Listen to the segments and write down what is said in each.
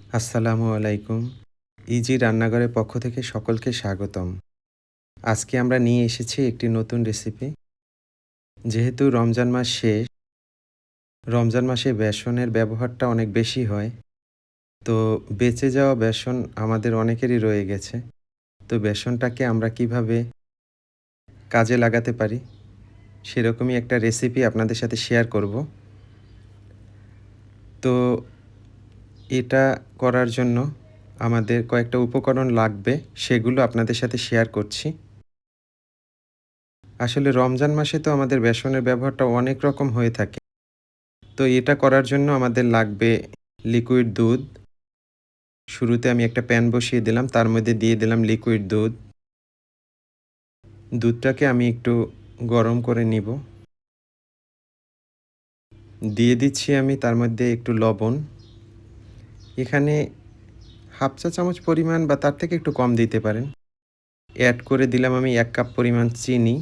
আসসালামু আলাইকুম। ইজি রান্নাঘরের পক্ষ থেকে সকলকে স্বাগতম। আজকে আমরা নিয়ে এসেছি একটি নতুন রেসিপি। যেহেতু রমজান মাস শেষ, রমজান মাসে বেসনের ব্যবহারটা অনেক বেশি হয়। তো বেঁচে যাওয়া বেসন আমাদের অনেকেরই রয়ে গেছে। তো বেসনটাকে আমরা কিভাবে কাজে লাগাতে পারি, সেরকমই একটা রেসিপি আপনাদের সাথে শেয়ার করব। তো এটা করার জন্য আমাদের কয়েকটা উপকরণ লাগবে, সেগুলো আপনাদের সাথে শেয়ার করছি। আসলে রমজান মাসে তো আমাদের বেসনের ব্যবহারটা অনেক রকম হয়ে থাকে। তো এটা করার জন্য আমাদের লাগবে লিকুইড দুধ। শুরুতে আমি একটা প্যান বসিয়ে দিলাম। তার মধ্যে দিয়ে দিলাম লিকুইড দুধ। দুধটাকে আমি একটু গরম করে নিব। দিয়ে দিচ্ছি আমি তার মধ্যে একটু লবণ। এখানে 1/2 চা চামচ পরিমাণ বা তার থেকে একটু কম দিতে পারেন। এড করে দিলাম আমি 1 কাপ পরিমাণ চিনি।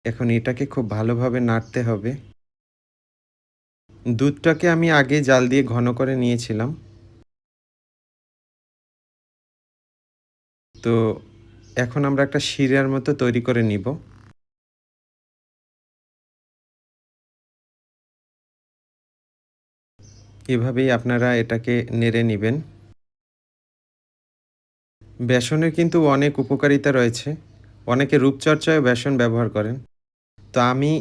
এখন এটাকে খুব ভালোভাবে নাড়তে হবে। দুধটাকে আমি আগে জাল দিয়ে ঘন করে নিয়েছিলাম। তো এখন আমরা একটা শিরার মতো তৈরি করে নিব। এভাবেই আপনারা এটাকে নেড়ে নিবেন। বেসনের কিন্তু অনেক উপকারিতা রয়েছে। অনেকে রূপচর্চায়ও বেসন ব্যবহার করেন। তো আমি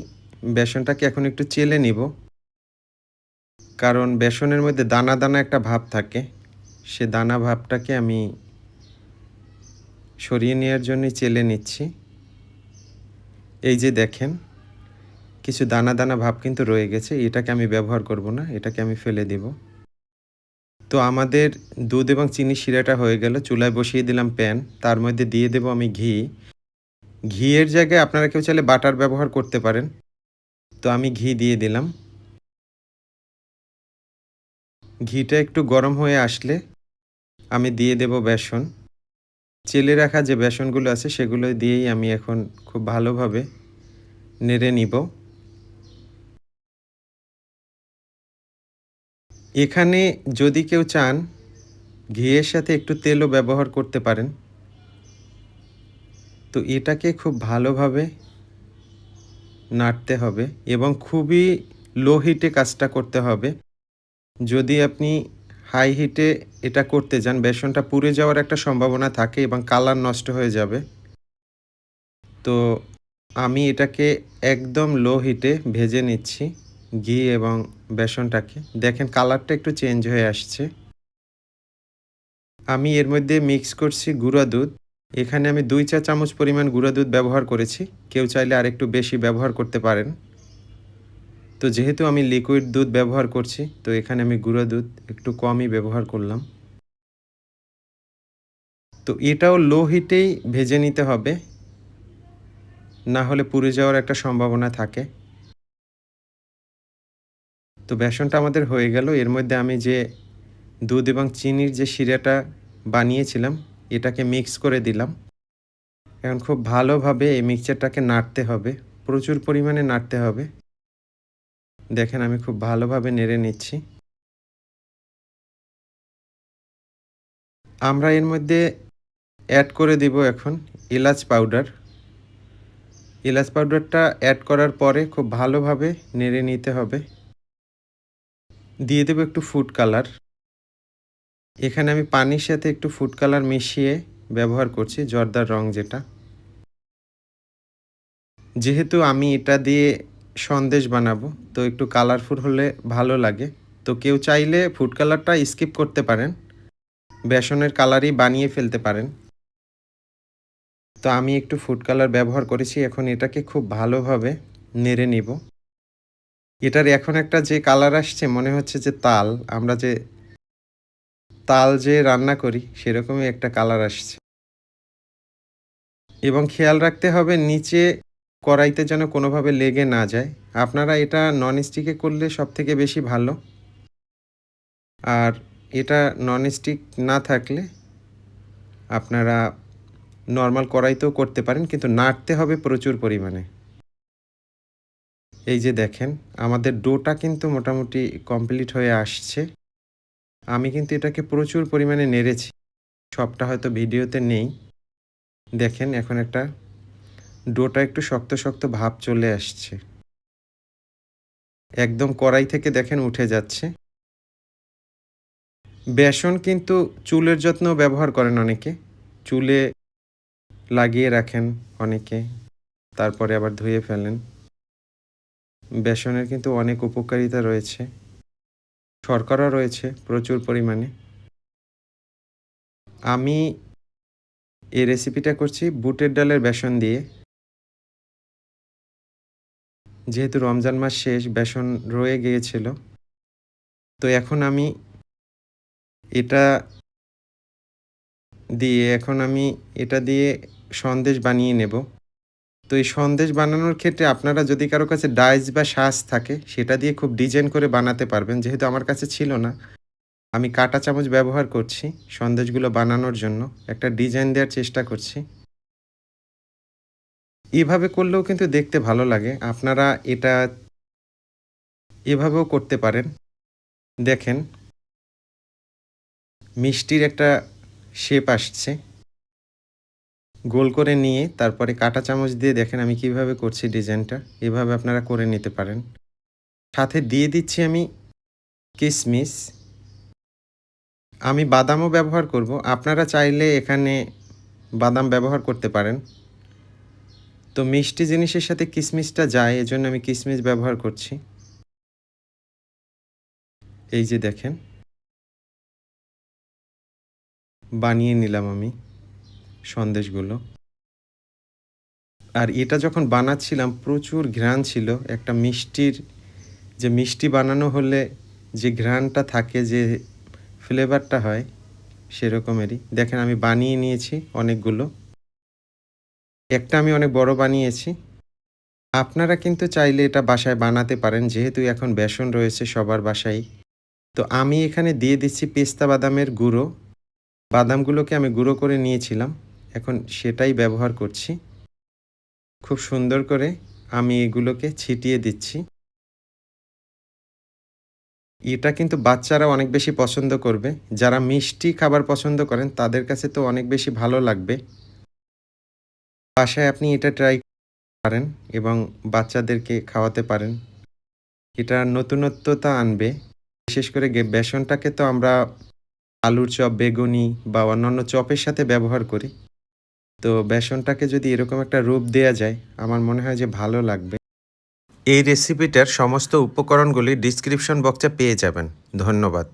বেসনটাকে এখন একটু চেলে নিব। কারণ বেসনের মধ্যে দানা, দানা একটা ভাব থাকে। সে দানা ভাবটাকে আমি সরিয়ে নেয়ার জন্যই চেলে নিচ্ছি। এই যে দেখেন, কিছু দানা, দানা ভাব কিন্তু রয়ে গেছে। এটাকে আমি ব্যবহার করব না। এটাকে আমি ফেলে দিব। তো আমাদের দুধ এবং চিনির শিরাটা হয়ে গেল। চুলায় বসিয়ে দিলাম প্যান। তার মধ্যে দিয়ে দেব আমি ঘি। ঘিয়ের জায়গায় আপনারা কেউ চাইলে বাটার ব্যবহার করতে পারেন। তো আমি ঘি দিয়ে দিলাম। ঘিটা একটু গরম হয়ে আসলে আমি দিয়ে দেব বেসন। চেলে রাখা যে বেসনগুলো আছে সেগুলো দিয়েই আমি এখন খুব ভালোভাবে নেড়ে নিব। এখানে যদি কেউ চান ঘিয়ের সাথে একটু তেলও ব্যবহার করতে পারেন। তো এটাকে খুব ভালোভাবে নাড়তে হবে এবং খুবই লো হিটে কাজটা করতে হবে। যদি আপনি হাই হিটে এটা করতে যান, বেসনটা পুড়ে যাওয়ার একটা সম্ভাবনা থাকে এবং কালার নষ্ট হয়ে যাবে। তো আমি এটাকে একদম লো হিটে ভেজে নিচ্ছি, ঘি এবং বেসনটাকে। দেখেন কালারটা একটু চেঞ্জ হয়ে আসছে। আমি এর মধ্যে মিক্স করছি গুঁড়া দুধ। এখানে আমি ২ চা চামচ পরিমাণ গুঁড়া দুধ ব্যবহার করেছি। কেউ চাইলে আরেকটু বেশি ব্যবহার করতে পারেন। তো যেহেতু আমি লিকুইড দুধ ব্যবহার করছি, তো এখানে আমি গুঁড়া দুধ একটু কমই ব্যবহার করলাম। তো এটাও লো হিটেই ভেজে নিতে হবে, না হলে পুড়ে যাওয়ার একটা সম্ভাবনা থাকে। তো বেসনটা আমাদের হয়ে গেল। এর মধ্যে আমি যে দুধ এবং চিনির যে শিরাটা বানিয়েছিলাম, এটাকে মিক্স করে দিলাম। এখন খুব ভালোভাবে এই মিক্সচারটাকে নাড়তে হবে। প্রচুর পরিমাণে নাড়তে হবে। দেখেন আমি খুব ভালোভাবে নেড়ে নিচ্ছি। আমরা এর মধ্যে এড করে দিব এখন এলাচ পাউডার। এলাচ পাউডারটা এড করার পরে খুব ভালোভাবে নেড়ে নিতে হবে। দিয়ে দেব একটু ফুড কালার। এখানে আমি পানির সাথে একটু ফুড কালার মিশিয়ে ব্যবহার করছি, জর্দার রং যেটা। যেহেতু আমি এটা দিয়ে সন্দেশ বানাবো, তো একটু কালারফুল হলে ভালো লাগে। তো কেউ চাইলে ফুড কালারটা স্কিপ করতে পারেন। বেসনের কালারই বানিয়ে ফেলতে পারেন। তো আমি একটু ফুড কালার ব্যবহার করেছি। এখন এটাকে খুব ভালোভাবে নেড়ে নিব। এটার এখন একটা যে কালার আসছে মনে হচ্ছে যে তাল, আমরা যে তাল যে রান্না করি সেরকমই একটা কালার আসছে। এবং খেয়াল রাখতে হবে নিচে কড়াইতে যেন কোনোভাবে লেগে না যায়। আপনারা এটা ননস্টিকে করলে সবথেকে বেশি ভালো। আর এটা ননস্টিক না থাকলে আপনারা নরমাল কড়াইতেও করতে পারেন, কিন্তু নাড়তে হবে প্রচুর পরিমাণে। এই যে দেখেন আমাদের ডোটা কিন্তু মোটামুটি কমপ্লিট হয়ে আসছে। আমি কিন্তু এটাকে প্রচুর পরিমাণে নেড়েছি। সবটা হয়তো ভিডিওতে নেই। দেখেন এখন একটা ডোটা একটু শক্ত, শক্ত ভাব চলে আসছে। একদম কড়াই থেকে দেখেন উঠে যাচ্ছে। বেসন কিন্তু চুলের যত্নেও ব্যবহার করেন অনেকে। চুলে লাগিয়ে রাখেন অনেকে। তারপরে আবার ধুয়ে ফেলেন। বেসনের কিন্তু অনেক উপকারিতা রয়েছে। শর্করা রয়েছে প্রচুর পরিমাণে। আমি এই রেসিপিটা করছি বুটের ডালের বেসন দিয়ে। যেহেতু রমজান মাস শেষ, বেসন রয়ে গিয়েছিল। তো এখন আমি এটা এটা দিয়ে সন্দেশ বানিয়ে নেব। তো এই সন্দেশ বানানোর ক্ষেত্রে আপনারা যদি কারো কাছে ডাইস বা শাঁস থাকে, সেটা দিয়ে খুব ডিজাইন করে বানাতে পারবেন। যেহেতু আমার কাছে ছিল না, আমি কাঁটা চামচ ব্যবহার করছি সন্দেশগুলো বানানোর জন্য। একটা ডিজাইন দেওয়ার চেষ্টা করছি। এভাবে করলেও কিন্তু দেখতে ভালো লাগে। আপনারা এটা এভাবেও করতে পারেন। দেখেন, মিষ্টির একটা শেপ আসছে। গোল করে নিয়ে তারপরে কাঁটা চামচ দিয়ে দেখেন আমি কিভাবে করছি ডিজাইনটা। এভাবে আপনারা করে নিতে পারেন। সাথে দিয়ে দিচ্ছি আমি কিশমিশ। আমি বাদামও ব্যবহার করব। আপনারা চাইলে এখানে বাদাম ব্যবহার করতে পারেন। তো মিষ্টি জিনিসের সাথে কিশমিশটা যায়, এজন্য আমি কিশমিশ ব্যবহার করছি। এই যে দেখেন, বানিয়ে নিলাম আমি সন্দেশগুলো। আর এটা যখন বানাচ্ছিলাম প্রচুর ঘ্রাণ ছিল। একটা মিষ্টির যে মিষ্টি বানানো হলে যে ঘ্রাণটা থাকে, যে ফ্লেভারটা হয় সেরকমেরই। দেখেন আমি বানিয়ে নিয়েছি অনেকগুলো। একটা আমি অনেক বড় বানিয়েছি। আপনারা কিন্তু চাইলে এটা বাসায় বানাতে পারেন, যেহেতু এখন বেসন রয়েছে সবার বাসায়। তো আমি এখানে দিয়ে দিচ্ছি পেস্তা বাদামের গুঁড়ো। বাদামগুলোকে আমি গুঁড়ো করে নিয়েছিলাম। এখন সেটাই ব্যবহার করছি। খুব সুন্দর করে আমি এগুলোকে ছিটিয়ে দিচ্ছি। এটা কিন্তু বাচ্চারা অনেক বেশি পছন্দ করবে। যারা মিষ্টি খাবার পছন্দ করেন তাদের কাছে তো অনেক বেশি ভালো লাগবে। বাসায় আপনি এটা ট্রাই পারেন এবং বাচ্চাদেরকে খাওয়াতে পারেন। এটা নতুনত্বতা আনবে। বিশেষ করে বেসনটাকে তো আমরা আলুর চপ, বেগুনি বা অন্যান্য চপের সাথে ব্যবহার করি। তো বেসনটাকে যদি এরকম একটা রূপ দেয়া যায়, আমার মনে হয় যে ভালো লাগবে। এই রেসিপিটার সমস্ত উপকরণগুলি ডেসক্রিপশন বক্সে পেয়ে যাবেন। ধন্যবাদ।